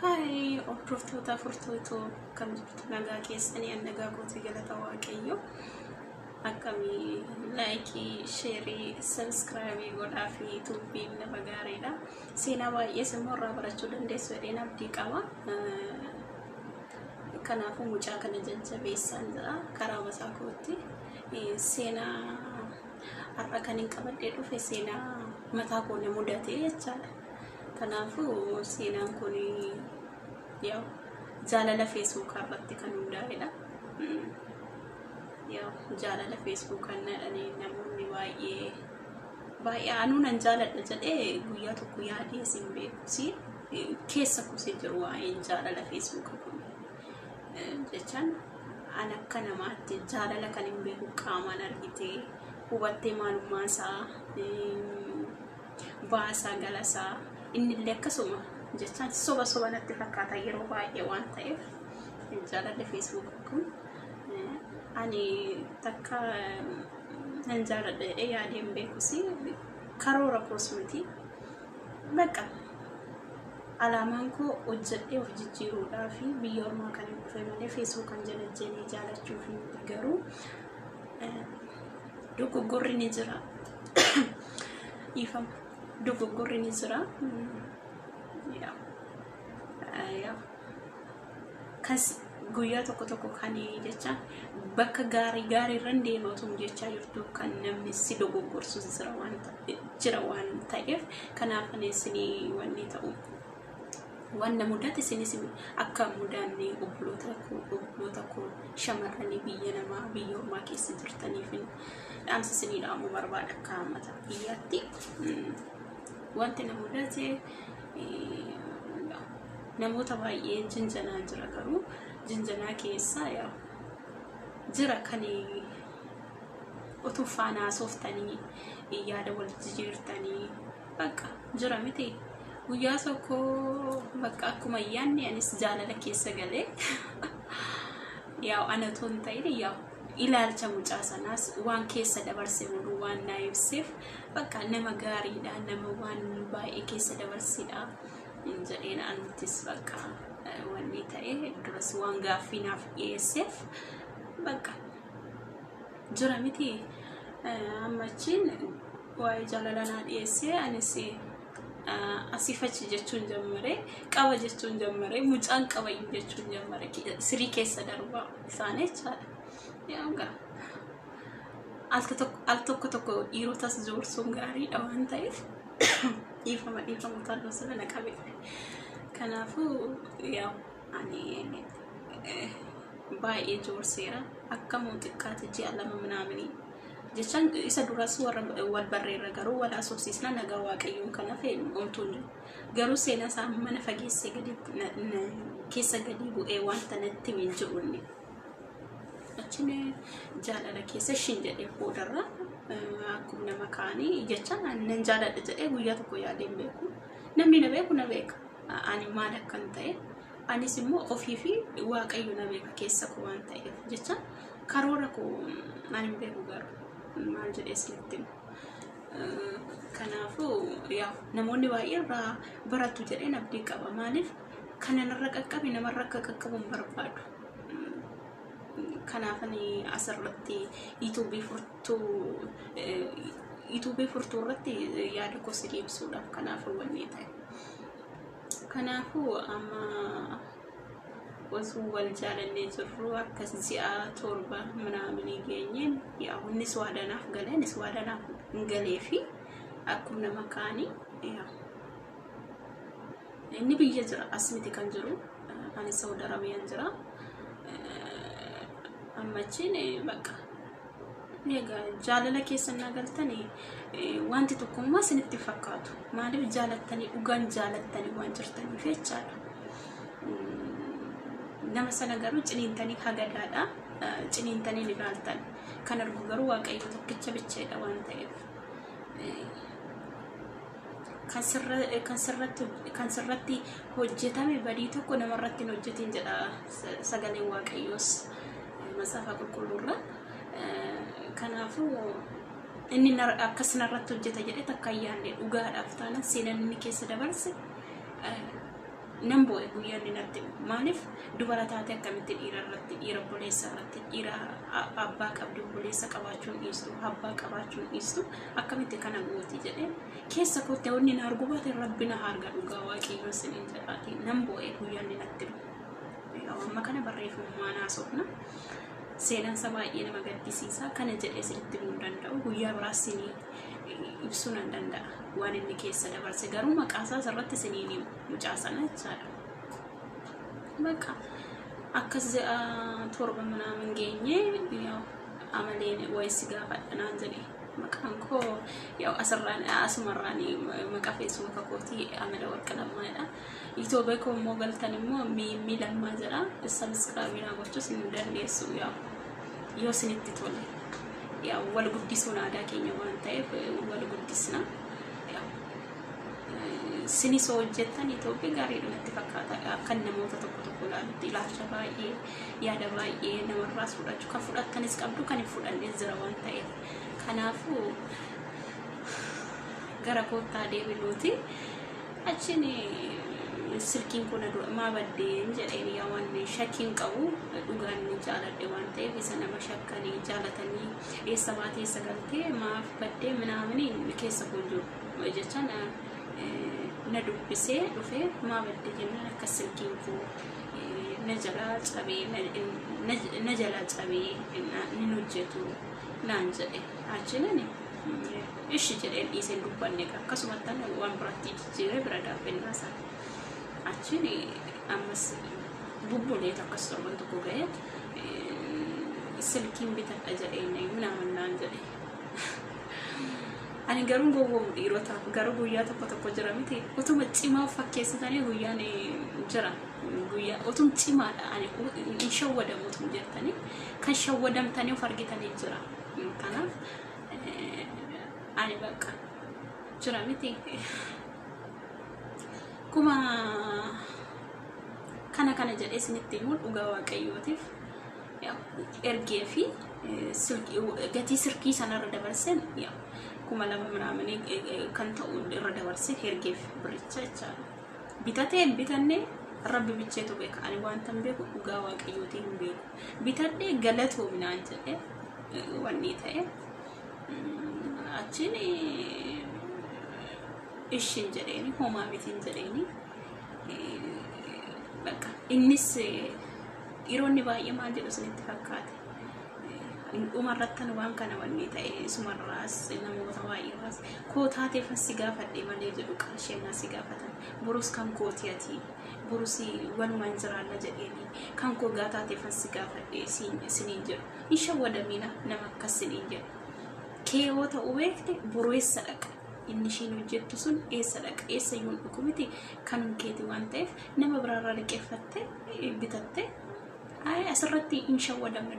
Hai, hordoftoota furtuutu kan jirtu nagaa keessanii nagaa gootii galata waaqayyo akkamii laayikii sheerii sabskraayibii godhaa fi tuubbiin nama gaariidha. Seenaa baay'ees immoo irraa barachuu dandeessu jedheen abdii qaba. Kanaafuu mucaa kana jajjabeessaan jira karaa masaa kootti. Seenaa har'a kan hin qabadhee dhufe seenaa mataa koo na mudate jechaadha. Kanaafuu seenaan kun yaw jaalala Facebook irratti kan hundaa'edha. Yaw jaalala Facebook kan namoonni baay'ee anuu nan jaaladha jedhee guyyaa tokko yaadee sin beekusi keessa kusee jiru waa'een jaalala Facebook kun jechaan an akka namaatti jaalala kan hin beeku qaamaan argitee hubattee maalummaa isaa baasaa galasaa inni akkasuma jechaan soba natti fakkaata yeroo baay'ee waan ta'eef jaalala Facebook kun ani takka nan jaaladha jedhee yaadeen beekusi karoora koosmiti bakka alaamaan koo hojjedhee of jijjiiruudhaa fi biyya ormaa kan hin dhufe malee Facebook kan jalajjanii jaalachuu fi garuu dogoggorri ni jira ifama dogoggorri ni jira kas guyyaa tokko kan jecha bakka gaarii irra deematu jecha jirtu kan namni si dogoggorsu jira waan ta'eef kanaaf aneesini wanni ta'u wanna mudate sinis akka mudanne obboloota koo shamarranii biyya namaa biyya ormaa keessa jirtaniif dhaamsa sinii dhaamu barbaada akka hammata biyyaatti wanti na mudate namoota baay'ee jinjanaa jira garuu jinjanaa keessa yaa jira kan utuu faanaa sooftanii yaada wal jijjiirtanii bakka jira miti guyyaa tokko bakka akkuma yaanni anis jaalala keessa galee yaa anatoon ta'e yaa ilaalcha mucaa sanaas waan keessa dabarse mulu waan naa ibseef bakka nama gaariidha nama waan baay'ee keessa dabarsidha jedheen anuttis bakka wanni ta'e duras waan gaaffii naaf dhiyeesseef bakka jira miti ammachiin waa'ee jaalala naa dhiyeessee anis asifachi jechuun jammare qaba jechuun jammare mucaan qaba jechuun jammare sirii keessa darbaa isaan jechaadha yaa al tokko dhiirotas joorsuun gaariidha waan ta'eef dhiifama taanoo sana na qabe kanaafuu yaa ani baay'ee joorseera akka muuxiqqaatti ji'a lama manaamini jechaan isa duras wal barreerra garuu wal asoosisna nagaa waaqayyoon kana fe'u omtuun garuu seenaa isaa mana fageessee keessa gadi bu'ee wanta natti min jiruunni achine jaalala keessa shin jedhee boodarra akkuma nama kaanii jechaan nan jaaladha jedhee guyyaa tokko yaadeen beeku namni na beeku na beeka ani maal akkan ta'e anis immoo ofii fi waaqayyo na beeka keessa koo waan ta'eef jechaan karoora koo ani beeku garuu maal jedhee sinitti kanaafuu yaa namoonni baay'ee irraa baratu jedheen abdii qaba maaliif kana narra qaqqabe namarra akka qaqqabuun barbaadu kanaaf ani asirratti yuutuubii furtuu irratti yaada koo si ibsuudhaaf kanaafuu wanni ta'e kanaafuu amma osoo wal jaalannee jirru akkas ji'a torba manaamini geenyeen yaa innis waadanaaf galee innis waadanaaf galee fi akkuma nama kaanii yaa inni biyya jira asmiti kan jiru ani Saudi Arabiyaan jira ammachiin bakka egaa jaalala keessa nagaltanii wanti tokkummaa isinitti fakkaatu maaliif jaalattanii dhugaan jaalattanii waan jirtaniif jechaadha nama sana garuu ciniintanii hagadaadha ciniintanii ilaaltan kan argu garuu waaqayyo tokkicha bicheedha waan ta'eef kan sirratti hojjetame badii tokko namarratti hin hojjetin jedha sagaleen waaqayyoos masaafa qulqulluurra kanaafuu inni akkasirratti hojjeta jedhee takka ayyaanne dhugaadhaaf taana seenaan inni keessa dabarse nambo guyyaa ni natti maaliif dubara taate akkamitti dhiira boleessa irratti dhiira abbaa qabdu boleessa qabaachuun dhiistu abbaa qabaachuun dhiistu akkamitti kana gooti jedhee keessa kootti wanni na argu baate rabbi na harga dhugaa waaqayyo siniin jedhaati nambo guyyaa ni natti amma kana barreeffamuu naasofna seenaan baay'ee nama gaddisiisa kana jedhee sirriitti himuu danda'u guyyaa biraas ibsuu nan danda'a waan inni keessa dabarse garuu maqaasaa irratti siniin mucaasana jechaadha bakka akkas torba manaamin geenye amaleen waysi gaafadhanaan jedhe maqaan koo yaw asumarraan maqaa feesbuuka kootii amala warqalamaadha Itoophiyaa koo immoo galtan immoo mi lammaa jedha subscribe na gochuus hin dandeessu yoo sinitti tole wal guddisuun aadaa keenya waan ta'eef wal guddisna sini soo hojjettan Itoophiyaa gaariidhumatti fakkaata kan namoota tokko ilaalutti ilaalcha baay'ee yaada baay'ee namarraas fudhachuu kan fudhattanis qabdu kan hin fudhannes jira waan ta'eef kanaafuu gara koottaa deebinuuti achiin silkiin kun maa baddeen jedheen yaa waan shakkiin qabu dhugaan ni jaaladhe waan ta'eef isa nama shakkanii jaalatanii eessa baatee eessa galtee maaf baddee minaamini keessa kun jiru jechaan na dubbisee dhufee maa baddee jennaan akka silkiin kun na jalaa cabee ni hojjetu naan jedhe achiin ishi jedheen dhiiseen dubbanne akkasumatti waan biratti jijjiiree bira daabbennaa isaa achiin ammas bubbulee akkas torban tokko ga'ee silkiin bitadha jedheen minaaman naan jedhe ani garuu gowwoomu dhiirota garuu guyyaa tokko jira miti utuma cimaa fakkeessitanii guyyaan jira guyyaa utum cimaadha ani hin shawwadamuutum jettanii kan shawwadamtanii of argitanii jira kanaaf ani bakka jira miti kuma kana jedhee isinitti himuun dhugaa waaqayyootiif ergee fi gatii sirkii sanarra dabarseen kuma lama manaamanii kan ta'u irra dabarsee ergeef biricha jechaadha bitatee bitannee rabbi bicheetu beeka ani wanta hin beeku dhugaa waaqayyootiin hin beeku bitadhee galatoominaan jedhee wanni ta'e achiin ishin jedheeni homaa mitiin jedheeni bakka innis dhiironni baay'ee maal jedhu isinitti fakkaate dhumarrattan waan kana wanni ta'e sumarraas namoota baay'eerraas koo taateef si gaafadhe malee jedhu qarsheenaa si gaafatan burus kan kootiyati burus walumaan jiraalla jedheeni kan koo gaataateef si gaafadhe isiniin jedhu hin shawwadamina nama akkas isiniin jedhu keewoo ta'uu beekte buruessa dhaqa inni ishiin hojjettu sun eessa dhaqa eessa yuun dhukumiti kan keeti waan ta'eef nama biraarraa liqeeffatte bitatte asirratti hin shawwadamne